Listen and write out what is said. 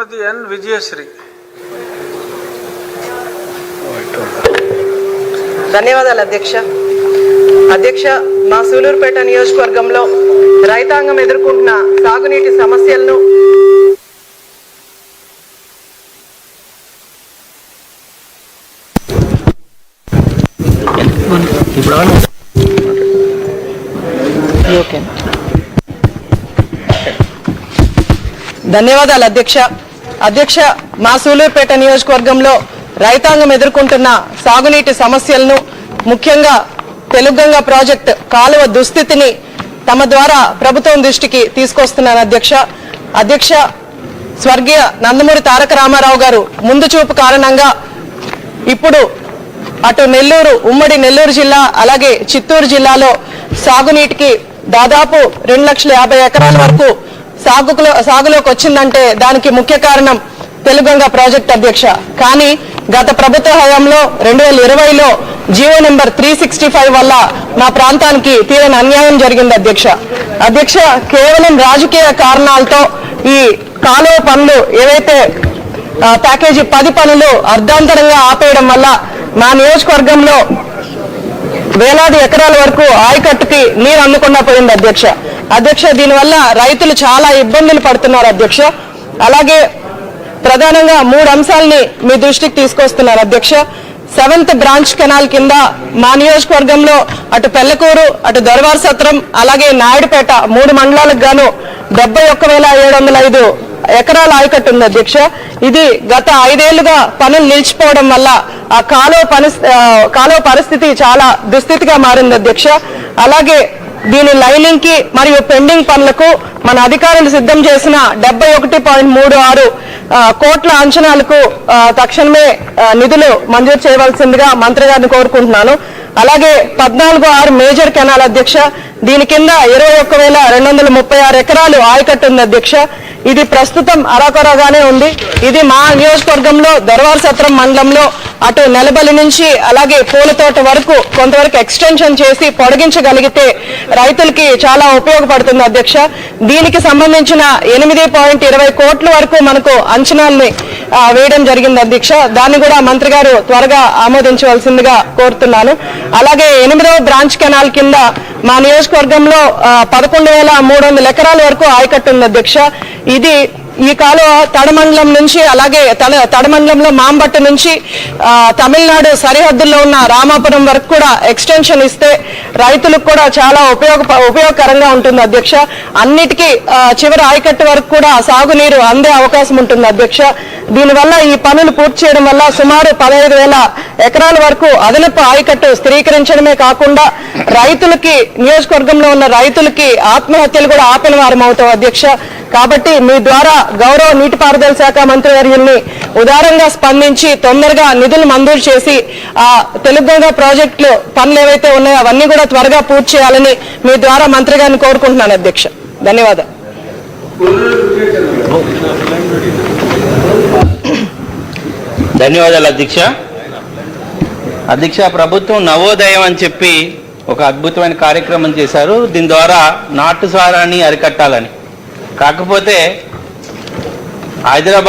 శ్రీమతి ఎన్ విజయశ్రీ. ధన్యవాదాలు అధ్యక్ష. అధ్యక్ష, మా సూలూరుపేట నియోజకవర్గంలో రైతాంగం ఎదుర్కొంటున్న సాగునీటి సమస్యలను ధన్యవాదాలు అధ్యక్ష. అధ్యక్ష, మా సూలూరుపేట నియోజకవర్గంలో రైతాంగం ఎదుర్కొంటున్న సాగునీటి సమస్యలను, ముఖ్యంగా తెలుగంగా ప్రాజెక్టు కాలువ దుస్థితిని తమ ద్వారా ప్రభుత్వం దృష్టికి తీసుకొస్తున్నాను అధ్యక్ష. అధ్యక్ష, స్వర్గీయ నందమూరి తారక రామారావు గారు ముందు చూపు కారణంగా ఇప్పుడు అటు నెల్లూరు, ఉమ్మడి నెల్లూరు జిల్లా, అలాగే చిత్తూరు జిల్లాలో సాగునీటికి దాదాపు 2,50,000 ఎకరాల వరకు సాగులోకి వచ్చిందంటే దానికి ముఖ్య కారణం తెలుగంగా ప్రాజెక్ట్ అధ్యక్ష. కానీ గత ప్రభుత్వ హయాంలో 2020లో జీవో నెంబర్ 365 వల్ల మా ప్రాంతానికి తీరని అన్యాయం జరిగింది అధ్యక్ష. అధ్యక్ష, కేవలం రాజకీయ కారణాలతో ఈ కాలువ పనులు ఏవైతే ప్యాకేజీ 10 పనులు అర్ధాంతరంగా ఆపేయడం వల్ల మా నియోజకవర్గంలో వేలాది ఎకరాల వరకు ఆయకట్టుకి నీరు అందకుండా పోయింది అధ్యక్ష. అధ్యక్ష, దీనివల్ల రైతులు చాలా ఇబ్బందులు పడుతున్నారు అధ్యక్ష. అలాగే ప్రధానంగా 3 అంశాలని మీ దృష్టికి తీసుకొస్తున్నారు అధ్యక్ష. 7th బ్రాంచ్ కెనాల్ కింద మా నియోజకవర్గంలో అటు పెళ్లకూరు, అటు దొరవారి సత్రం, అలాగే నాయుడుపేట 3 మండలాలకు గాను 71,705 ఎకరాల ఆయకట్టు ఉంది అధ్యక్ష. ఇది గత 5 ఏళ్లుగా పనులు నిలిచిపోవడం వల్ల ఆ కాలువ పరిస్థితి చాలా దుస్థితిగా మారింది అధ్యక్ష. అలాగే దీని లైనింగ్ కి మరియు పెండింగ్ పనులకు మన అధికారులు సిద్ధం చేసిన 71.36 కోట్ల అంచనాలకు తక్షణమే నిధులు మంజూరు చేయవలసిందిగా మంత్రి గారిని కోరుకుంటున్నాను. అలాగే 14/6 మేజర్ కెనాల్ అధ్యక్ష. దీని కింద 21,236 ఎకరాలు ఆయకట్టు ఉంది అధ్యక్ష. ఇది ప్రస్తుతం అరాకొరగానే ఉంది. ఇది మా నియోజకవర్గంలో దొరవారి సత్రం మండలంలో అటు నెలబలి నుంచి అలాగే పూలతోట వరకు కొంతవరకు ఎక్స్టెన్షన్ చేసి పొడిగించగలిగితే రైతులకి చాలా ఉపయోగపడుతుంది అధ్యక్ష. దీనికి సంబంధించిన 8.20 కోట్ల వరకు మనకు అంచనాల్ని వేయడం జరిగింది అధ్యక్ష. దాన్ని కూడా మంత్రి గారు త్వరగా ఆమోదించవలసిందిగా కోరుతున్నాను. అలాగే 8వ బ్రాంచ్ కెనాల్ కింద మా నియోజకవర్గంలో 11,300 ఎకరాల వరకు ఆయకట్టు ఉంది అధ్యక్ష. ఇది ఈ కాలువ తడమండలం నుంచి అలాగే తడమండలంలో మాంబట్టు నుంచి తమిళనాడు సరిహద్దుల్లో ఉన్న రామాపురం వరకు కూడా ఎక్స్టెన్షన్ ఇస్తే రైతులకు కూడా చాలా ఉపయోగకరంగా ఉంటుంది అధ్యక్ష. అన్నిటికీ చివరి ఆయకట్టు వరకు కూడా సాగునీరు అందే అవకాశం ఉంటుంది అధ్యక్ష. దీనివల్ల ఈ పనులు పూర్తి చేయడం వల్ల సుమారు 15,000 ఎకరాల వరకు అదనపు ఆయకట్టు స్థిరీకరించడమే కాకుండా రైతులకి, నియోజకవర్గంలో ఉన్న రైతులకి ఆత్మహత్యలు కూడా ఆపిన వారం అవుతాం అధ్యక్ష. కాబట్టి మీ ద్వారా గౌరవ నీటిపారుదల శాఖ మంత్రి వర్యుల్ని ఉదారంగా స్పందించి తొందరగా నిధులు మంజూరు చేసి ఆ తెలుగంగా ప్రాజెక్టులు పనులు ఏవైతే ఉన్నాయో అవన్నీ కూడా త్వరగా పూర్తి చేయాలని మీ ద్వారా మంత్రి గారిని కోరుకుంటున్నాను అధ్యక్ష. ధన్యవాదాలు. ధన్యవాదాలు అధ్యక్ష. అధ్యక్ష, ప్రభుత్వం నవోదయం అని చెప్పి ఒక అద్భుతమైన కార్యక్రమం చేశారు. దీని ద్వారా నాటు సారాన్ని అరికట్టాలని. కాకపోతే హైదరాబాద్